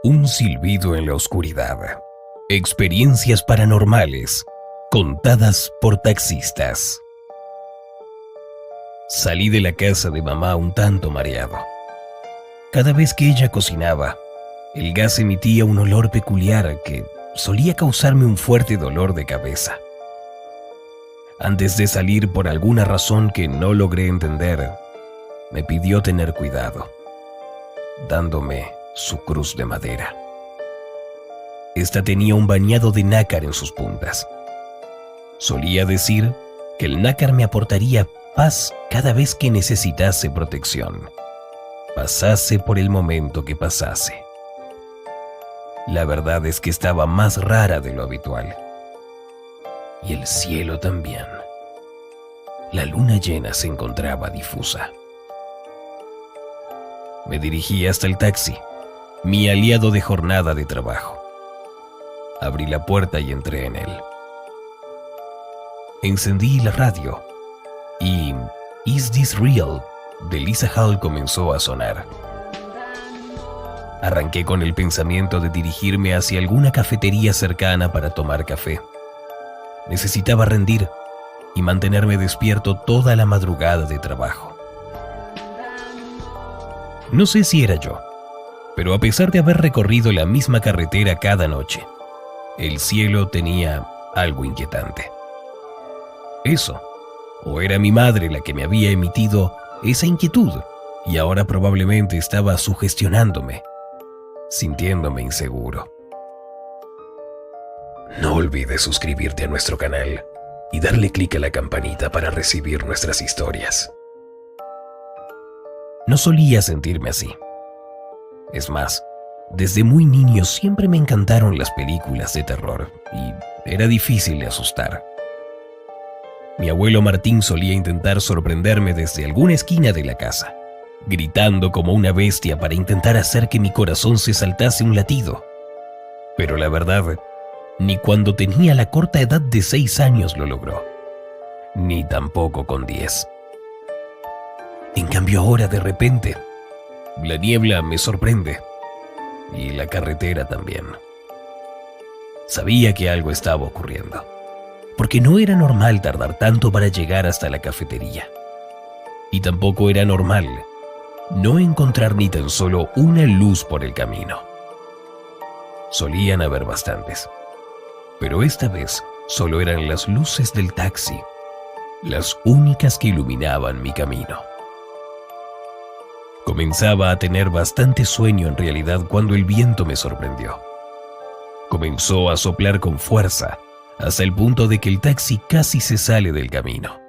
Un silbido en la oscuridad. Experiencias paranormales contadas por taxistas. Salí de la casa de mamá un tanto mareado. Cada vez que ella cocinaba, el gas emitía un olor peculiar que solía causarme un fuerte dolor de cabeza. Antes de salir, por alguna razón que no logré entender, me pidió tener cuidado, dándome su cruz de madera. Esta tenía un bañado de nácar en sus puntas. Solía decir que el nácar me aportaría paz cada vez que necesitase protección, pasase por el momento que pasase. La verdad es que estaba más rara de lo habitual. Y el cielo también. La luna llena se encontraba difusa. Me dirigí hasta el taxi, mi aliado de jornada de trabajo. Abrí la puerta y entré en él. Encendí la radio y "Is This Real" de Lisa Hall comenzó a sonar. Arranqué con el pensamiento de dirigirme hacia alguna cafetería cercana para tomar café. Necesitaba rendir y mantenerme despierto toda la madrugada de trabajo. No sé si era yo, pero a pesar de haber recorrido la misma carretera cada noche, el cielo tenía algo inquietante. Eso, o era mi madre la que me había emitido esa inquietud y ahora probablemente estaba sugestionándome, sintiéndome inseguro. No olvides suscribirte a nuestro canal y darle clic a la campanita para recibir nuestras historias. No solía sentirme así. Es más, desde muy niño siempre me encantaron las películas de terror y era difícil de asustar. Mi abuelo Martín solía intentar sorprenderme desde alguna esquina de la casa, gritando como una bestia para intentar hacer que mi corazón se saltase un latido. Pero la verdad, ni cuando tenía la corta edad de 6 años lo logró, ni tampoco con 10. En cambio ahora, de repente, la niebla me sorprende, y la carretera también. Sabía que algo estaba ocurriendo, porque no era normal tardar tanto para llegar hasta la cafetería. Y tampoco era normal no encontrar ni tan solo una luz por el camino. Solían haber bastantes, pero esta vez solo eran las luces del taxi, las únicas que iluminaban mi camino. Comenzaba a tener bastante sueño en realidad cuando el viento me sorprendió. Comenzó a soplar con fuerza, hasta el punto de que el taxi casi se sale del camino.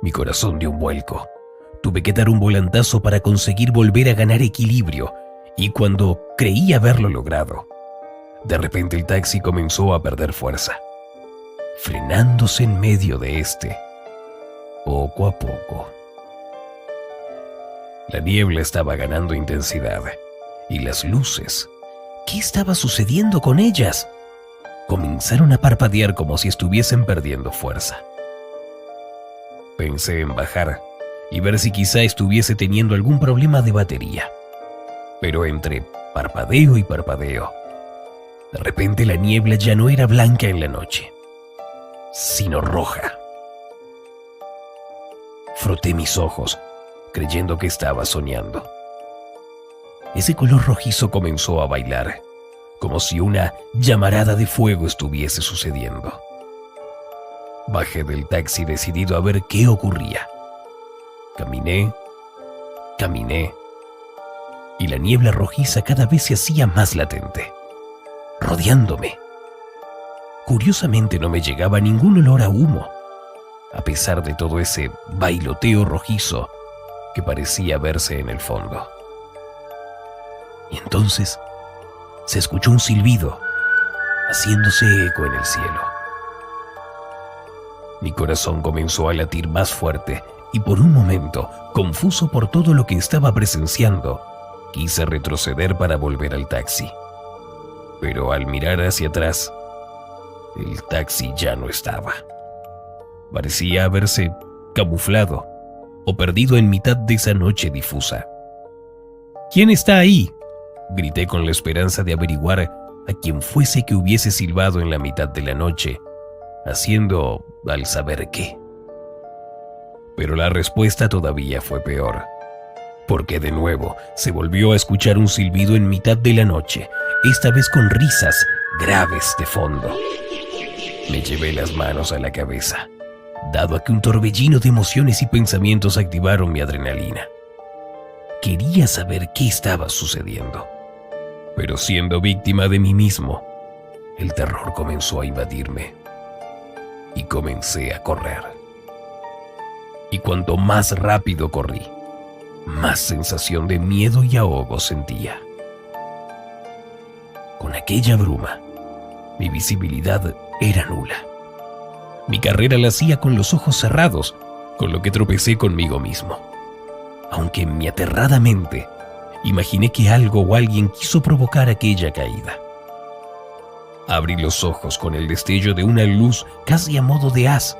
Mi corazón dio un vuelco. Tuve que dar un volantazo para conseguir volver a ganar equilibrio, y cuando creí haberlo logrado, de repente el taxi comenzó a perder fuerza, frenándose en medio de este, poco a poco. La niebla estaba ganando intensidad, y las luces, ¿qué estaba sucediendo con ellas? Comenzaron a parpadear como si estuviesen perdiendo fuerza. Pensé en bajar y ver si quizá estuviese teniendo algún problema de batería. Pero entre parpadeo y parpadeo, de repente la niebla ya no era blanca en la noche, sino roja. Froté mis ojos, creyendo que estaba soñando. Ese color rojizo comenzó a bailar, como si una llamarada de fuego estuviese sucediendo. Bajé del taxi decidido a ver qué ocurría. Caminé, y la niebla rojiza cada vez se hacía más latente, rodeándome. Curiosamente no me llegaba ningún olor a humo, a pesar de todo ese bailoteo rojizo que parecía verse en el fondo. Y entonces se escuchó un silbido, haciéndose eco en el cielo. Mi corazón comenzó a latir más fuerte y por un momento, confuso por todo lo que estaba presenciando, quise retroceder para volver al taxi. Pero al mirar hacia atrás, el taxi ya no estaba. Parecía haberse camuflado o perdido en mitad de esa noche difusa. ¿Quién está ahí?, grité con la esperanza de averiguar a quien fuese que hubiese silbado en la mitad de la noche, haciendo al saber qué. Pero la respuesta todavía fue peor, porque de nuevo se volvió a escuchar un silbido en mitad de la noche, esta vez con risas graves de fondo. Me llevé las manos a la cabeza, dado a que un torbellino de emociones y pensamientos activaron mi adrenalina. Quería saber qué estaba sucediendo, pero siendo víctima de mí mismo, el terror comenzó a invadirme y comencé a correr. Y cuanto más rápido corrí, más sensación de miedo y ahogo sentía. Con aquella bruma, mi visibilidad era nula. Mi carrera la hacía con los ojos cerrados, con lo que tropecé conmigo mismo. Aunque en mi aterrada mente imaginé que algo o alguien quiso provocar aquella caída. Abrí los ojos con el destello de una luz casi a modo de haz,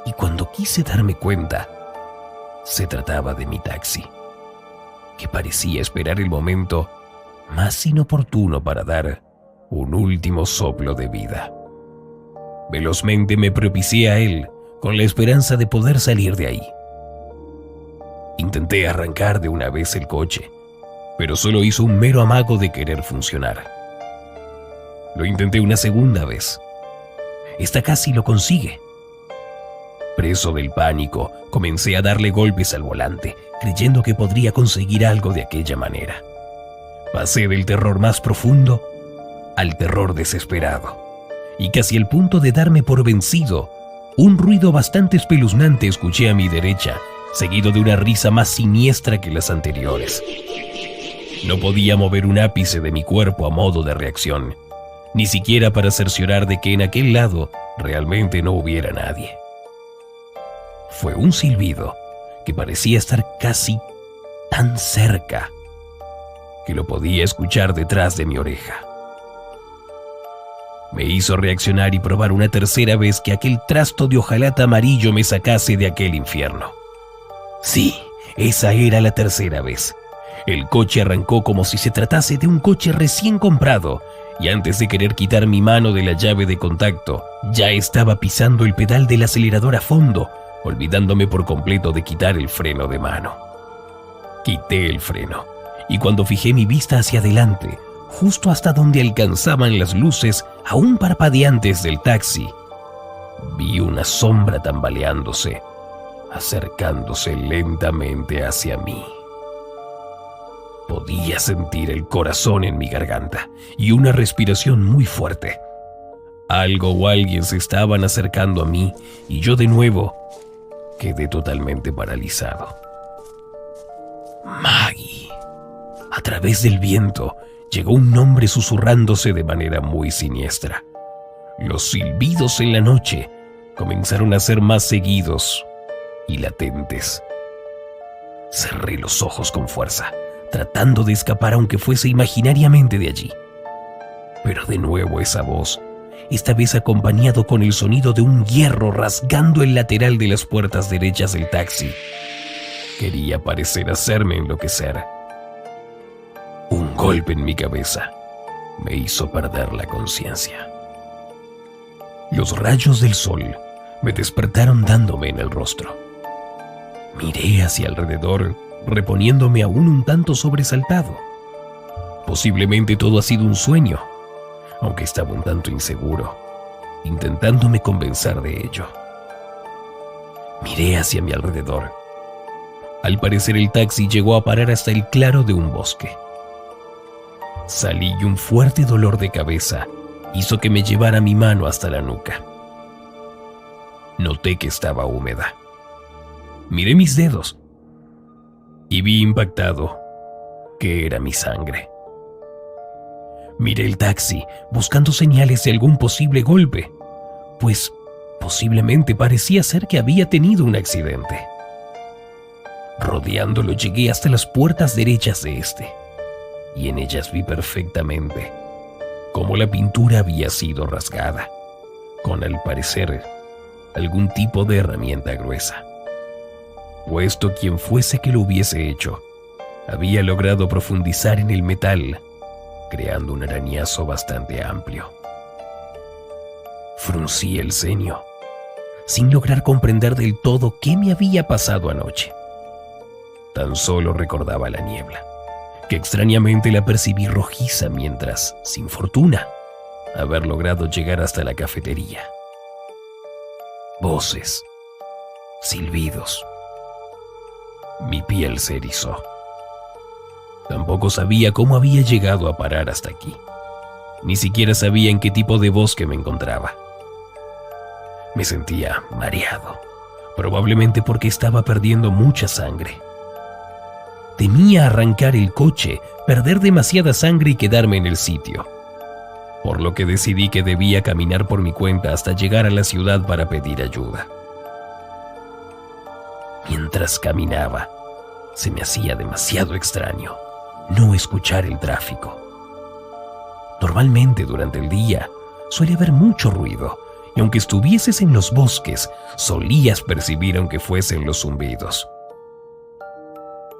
y cuando quise darme cuenta, se trataba de mi taxi, que parecía esperar el momento más inoportuno para dar un último soplo de vida. Velozmente me propicié a él con la esperanza de poder salir de ahí. Intenté arrancar de una vez el coche, pero solo hizo un mero amago de querer funcionar. Lo intenté una segunda vez. Esta casi lo consigue. Preso del pánico, comencé a darle golpes al volante, creyendo que podría conseguir algo de aquella manera. Pasé del terror más profundo al terror desesperado, y casi al punto de darme por vencido, un ruido bastante espeluznante escuché a mi derecha, seguido de una risa más siniestra que las anteriores. No podía mover un ápice de mi cuerpo a modo de reacción, ni siquiera para cerciorar de que en aquel lado realmente no hubiera nadie. Fue un silbido que parecía estar casi tan cerca que lo podía escuchar detrás de mi oreja. Me hizo reaccionar y probar una tercera vez que aquel trasto de hojalata amarillo me sacase de aquel infierno. Sí, esa era la tercera vez. El coche arrancó como si se tratase de un coche recién comprado, y antes de querer quitar mi mano de la llave de contacto, ya estaba pisando el pedal del acelerador a fondo, olvidándome por completo de quitar el freno de mano. Quité el freno, y cuando fijé mi vista hacia adelante, justo hasta donde alcanzaban las luces aún parpadeantes del taxi, vi una sombra tambaleándose, acercándose lentamente hacia mí. Podía sentir el corazón en mi garganta y una respiración muy fuerte. Algo o alguien se estaban acercando a mí y yo de nuevo quedé totalmente paralizado. Maggie. A través del viento llegó un nombre susurrándose de manera muy siniestra. Los silbidos en la noche comenzaron a ser más seguidos y latentes. Cerré los ojos con fuerza, tratando de escapar aunque fuese imaginariamente de allí. Pero de nuevo esa voz, esta vez acompañado con el sonido de un hierro rasgando el lateral de las puertas derechas del taxi, quería parecer hacerme enloquecer. Un golpe en mi cabeza me hizo perder la conciencia. Los rayos del sol me despertaron dándome en el rostro. Miré hacia alrededor, reponiéndome aún un tanto sobresaltado. Posiblemente todo ha sido un sueño, aunque estaba un tanto inseguro, intentándome convencer de ello. Miré hacia mi alrededor. Al parecer el taxi llegó a parar hasta el claro de un bosque. Salí y un fuerte dolor de cabeza hizo que me llevara mi mano hasta la nuca. Noté que estaba húmeda. Miré mis dedos y vi impactado que era mi sangre. Miré el taxi buscando señales de algún posible golpe, pues posiblemente parecía ser que había tenido un accidente. Rodeándolo llegué hasta las puertas derechas de este, y en ellas vi perfectamente cómo la pintura había sido rasgada, con al parecer algún tipo de herramienta gruesa. Puesto quien fuese que lo hubiese hecho, Había logrado profundizar en el metal, creando un arañazo bastante amplio. Fruncí el ceño, sin lograr comprender del todo qué me había pasado anoche. Tan solo recordaba la niebla, que extrañamente la percibí rojiza mientras, sin fortuna, haber logrado llegar hasta la cafetería. Voces, silbidos. Mi piel se erizó. Tampoco sabía cómo había llegado a parar hasta aquí. Ni siquiera sabía en qué tipo de bosque me encontraba. Me sentía mareado, probablemente porque estaba perdiendo mucha sangre. Temía arrancar el coche, perder demasiada sangre y quedarme en el sitio, por lo que decidí que debía caminar por mi cuenta hasta llegar a la ciudad para pedir ayuda. Mientras caminaba, se me hacía demasiado extraño no escuchar el tráfico. Normalmente durante el día suele haber mucho ruido, y aunque estuvieses en los bosques, solías percibir aunque fuesen los zumbidos.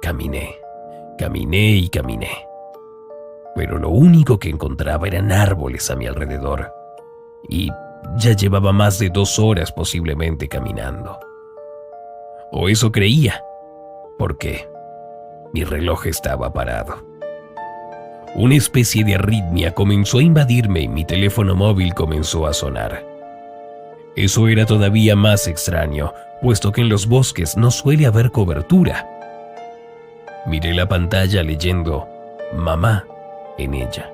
Caminé y caminé, pero lo único que encontraba eran árboles a mi alrededor, y ya llevaba más de 2 horas posiblemente caminando. O eso creía, porque mi reloj estaba parado. Una especie de arritmia comenzó a invadirme y mi teléfono móvil comenzó a sonar. Eso era todavía más extraño, puesto que en los bosques no suele haber cobertura. Miré la pantalla leyendo "Mamá" en ella.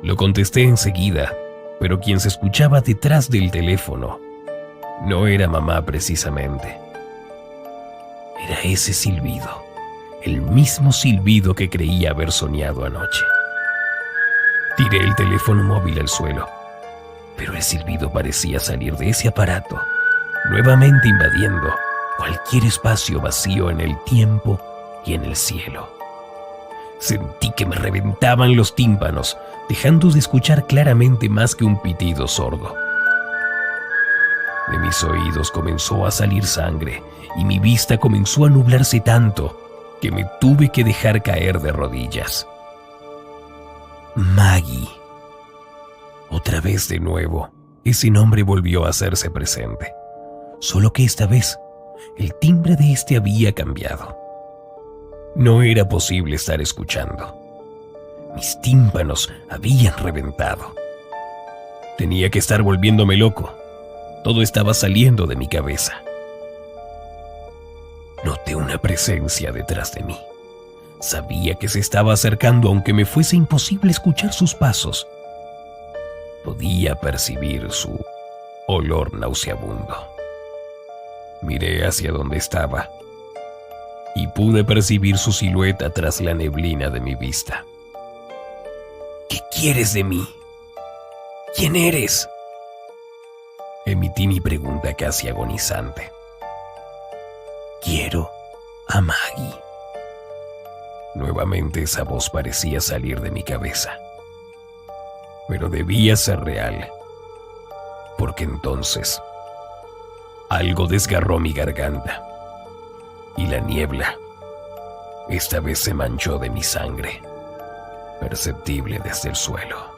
Lo contesté enseguida, pero quien se escuchaba detrás del teléfono no era mamá precisamente. Era ese silbido, el mismo silbido que creía haber soñado anoche. Tiré el teléfono móvil al suelo, pero el silbido parecía salir de ese aparato, nuevamente invadiendo cualquier espacio vacío en el tiempo y en el cielo. Sentí que me reventaban los tímpanos, dejando de escuchar claramente más que un pitido sordo. De mis oídos comenzó a salir sangre y mi vista comenzó a nublarse tanto que me tuve que dejar caer de rodillas. Maggie. Otra vez de nuevo, ese nombre volvió a hacerse presente, solo que esta vez el timbre de este había cambiado. No era posible estar escuchando. Mis tímpanos habían reventado. Tenía que estar volviéndome loco. Todo estaba saliendo de mi cabeza. Noté una presencia detrás de mí. Sabía que se estaba acercando aunque me fuese imposible escuchar sus pasos. Podía percibir su olor nauseabundo. Miré hacia donde estaba y pude percibir su silueta tras la neblina de mi vista. ¿Qué quieres de mí? ¿Quién eres? Emití mi pregunta casi agonizante. Quiero a Maggie. Nuevamente esa voz parecía salir de mi cabeza. Pero debía ser real, porque entonces algo desgarró mi garganta y la niebla esta vez se manchó de mi sangre, perceptible desde el suelo.